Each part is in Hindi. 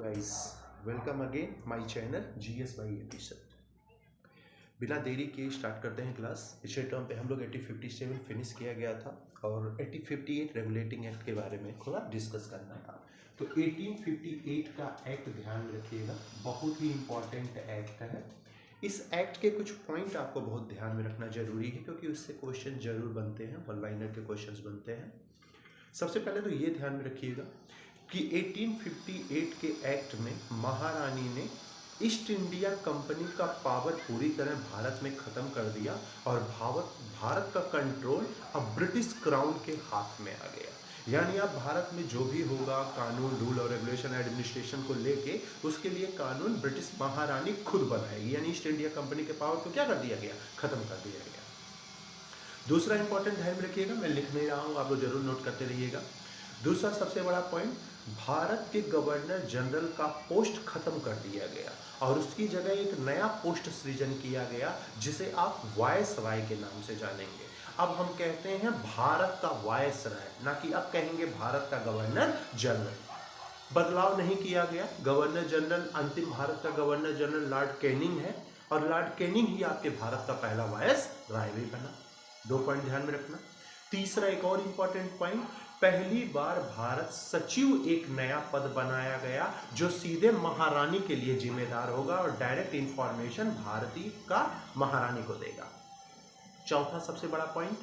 Guys, welcome again my channel GS by AP sir. बिना देरी के स्टार्ट करते हैं क्लास। पिछले टर्म पे हम लोग 8057 फिनिश किया गया था और 8058 रेगुलेटिंग एक्ट के बारे में थोड़ा डिस्कस करना था। तो 1858 का एक्ट ध्यान में रखिएगा, बहुत ही इम्पॉर्टेंट एक्ट है। इस एक्ट के कुछ पॉइंट आपको बहुत ध्यान में रखना जरूरी है क्योंकि उससे क्वेश्चन जरूर बनते हैं, वन लाइनर के क्वेश्चंस बनते हैं। सबसे पहले तो ये ध्यान में रखिएगा कि 1858 के एक्ट में महारानी ने ईस्ट इंडिया कंपनी का पावर पूरी तरह भारत में ख़त्म कर दिया और भारत का कंट्रोल अब ब्रिटिश क्राउन के हाथ में आ गया। यानी अब भारत में जो भी होगा कानून, रूल और रेगुलेशन, एडमिनिस्ट्रेशन को लेके उसके लिए कानून ब्रिटिश महारानी खुद बनाएगी। यानी ईस्ट इंडिया कंपनी के पावर को क्या कर दिया गया? खत्म कर दिया गया। दूसरा इंपॉर्टेंट ध्यान में रखिएगा, मैं लिख नहीं रहा हूँ, आप लोग जरूर नोट करते रहिएगा। दूसरा सबसे बड़ा पॉइंट, भारत के गवर्नर जनरल का पोस्ट खत्म कर दिया गया और उसकी जगह एक नया पोस्ट सृजन किया गया जिसे आप वायसराय के नाम से जानेंगे। अब हम कहते हैं भारत का वायसराय, ना कि अब कहेंगे भारत का गवर्नर जनरल। बदलाव नहीं किया गया। गवर्नर जनरल, अंतिम भारत का गवर्नर जनरल लॉर्ड कैनिंग है और लॉर्ड कैनिंग ही आपके भारत का पहला वायसराय भी बना। 2 पॉइंट ध्यान में रखना। तीसरा एक और इंपॉर्टेंट पॉइंट, पहली बार भारत सचिव एक नया पद बनाया गया जो सीधे महारानी के लिए जिम्मेदार होगा और डायरेक्ट इंफॉर्मेशन भारतीय का महारानी को देगा। चौथा सबसे बड़ा पॉइंट,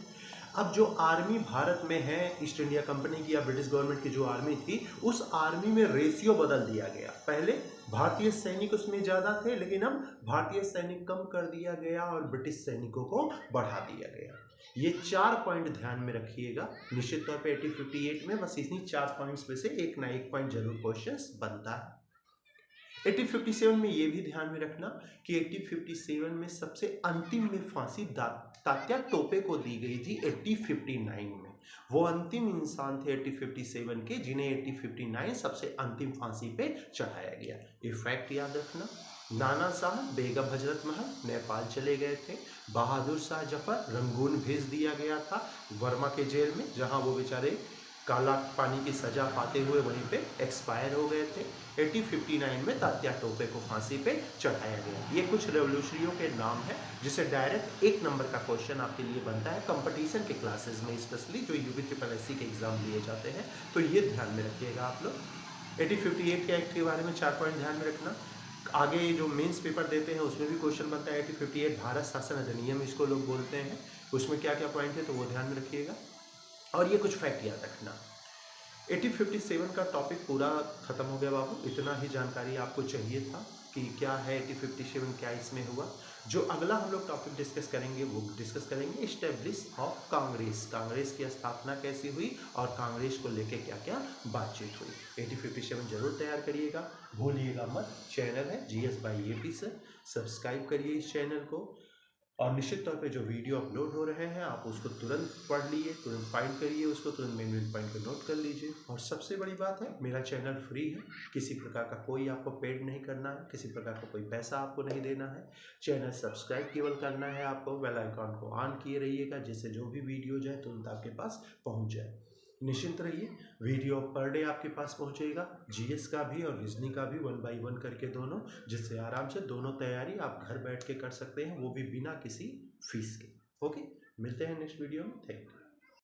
अब जो आर्मी भारत में है ईस्ट इंडिया कंपनी की या ब्रिटिश गवर्नमेंट की जो आर्मी थी, उस आर्मी में रेशियो बदल दिया गया। पहले भारतीय सैनिक उसमें ज़्यादा थे, लेकिन अब भारतीय सैनिक कम कर दिया गया और ब्रिटिश सैनिकों को बढ़ा दिया गया। ये 4 पॉइंट ध्यान में रखिएगा। निश्चित तौर पे 1858 में बस इन्हीं 4 पॉइंट्स में से एक ना एक पॉइंट जरूर क्वेश्चंस बनता है। 1857 में ये भी ध्यान में रखना कि 1857 में सबसे अंतिम में फांसी तात्या टोपे को दी गई थी 1859 में। वो अंतिम इंसान थे 1857 के जिन्हें 1859 सबसे अंतिम फांसी पे चढ़ाया गया। ये फैक्ट याद रखना। नाना साहब बेगम हजरत महल नेपाल चले गए थे। बहादुर शाह जफर रंगून भेज दिया गया था वर्मा के जेल में, जहां वो बेचारे काला पानी की सजा पाते हुए वहीं पे एक्सपायर हो गए थे। 1859 में तात्या टोपे को फांसी पे चढ़ाया गया। ये कुछ रेवोल्यूशनरियों के नाम है जिसे डायरेक्ट 1 नंबर का क्वेश्चन आपके लिए बनता है कंपटीशन के क्लासेस में, स्पेशली जो UPSSC के एग्जाम लिए जाते हैं। तो ये ध्यान में रखिएगा आप लोग। 1858 के एक्ट के बारे में 4 पॉइंट ध्यान में रखना। आगे जो मेंस पेपर देते हैं उसमें भी क्वेश्चन बनता है। 1858 भारत शासन अधिनियम इसको लोग बोलते हैं, उसमें क्या क्या पॉइंट है तो वो ध्यान में रखिएगा। और ये कुछ फैक्ट याद रखना। 1857 का टॉपिक पूरा खत्म हो गया बाबू, इतना ही जानकारी आपको चाहिए था कि क्या है 1857, क्या इसमें हुआ। जो अगला हम लोग टॉपिक डिस्कस करेंगे वो डिस्कस करेंगे एस्टेब्लिश ऑफ कांग्रेस, कांग्रेस की स्थापना कैसी हुई और कांग्रेस को लेके क्या क्या बातचीत हुई। 1857 जरूर तैयार करिएगा, भूलिएगा मत। चैनल है GS by AP sir, subscribe करिए इस चैनल को और निश्चित तौर पे जो वीडियो अपलोड हो रहे हैं आप उसको तुरंत पढ़ लीजिए, तुरंत फाइंड करिए उसको, तुरंत मेन पॉइंट को नोट कर लीजिए। और सबसे बड़ी बात है, मेरा चैनल फ्री है, किसी प्रकार का कोई आपको पेड नहीं करना है, किसी प्रकार का कोई पैसा आपको नहीं देना है। चैनल सब्सक्राइब केवल करना है आपको, बेल आइकॉन को ऑन किए रहिएगा जिससे जो भी वीडियो जाए तुरंत आपके पास पहुँच जाए। निश्चिंत रहिए, वीडियो पर डे आपके पास पहुंचेगा, GS का भी और रीजनिंग का भी 1 बाई 1 करके दोनों, जिससे आराम से दोनों तैयारी आप घर बैठ के कर सकते हैं, वो भी बिना किसी फीस के। ओके, मिलते हैं नेक्स्ट वीडियो में। Thank you.